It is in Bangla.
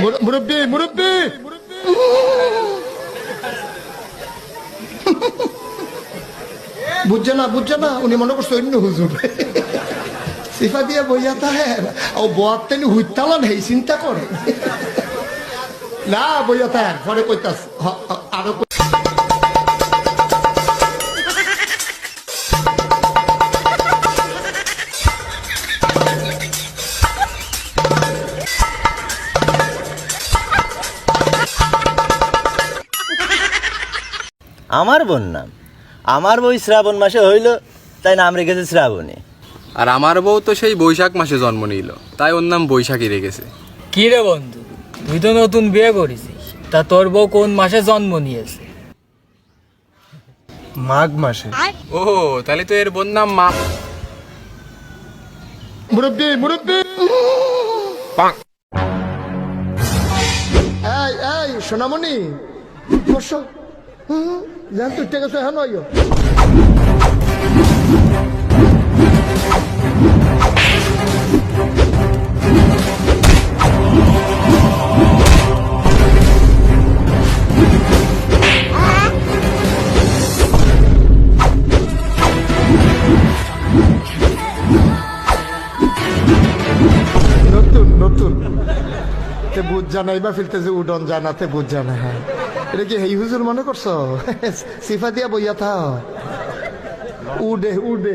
মুরব্বী মুরব্বী বুঝছে না উনি মনে করছে অন্য হুজুর সিফা দিয়ে বইয়া থাকে ও বোয়ার তেনি হুইতালান হেই চিন্তা করে না বইয়া থাকে পরে কইতাস আরো আমার বোন নাম আমার বই শ্রাবণ মাসে হইল তাই নাম রেখেছে শ্রাবণী। আর আমার বউ তো সেই বৈশাখ মাসে জন্ম নিল, তাই ওর নাম বৈশাখী রেখেছে। কি রে বন্ধু, তুই তো নতুন বিয়ে করেছিস, তা তোর বউ কোন মাসে জন্ম নিয়েছে? মাঘ মাসে। ও তাহলে তো এর বোন নাম মা। মুরব্বী মুরব্বী এই এই সোনামণি বসো জান তুই ঠিক আছে হ্যাঁ নয় নতুন নতুন তে বুঝ জানাইবা ফিরতেছে উডন জানাতে বুঝ জানা। হ্যাঁ এটা কি হেই হুজুর মনে করছো সিফা দিয়া বইয়া থা উডে উডে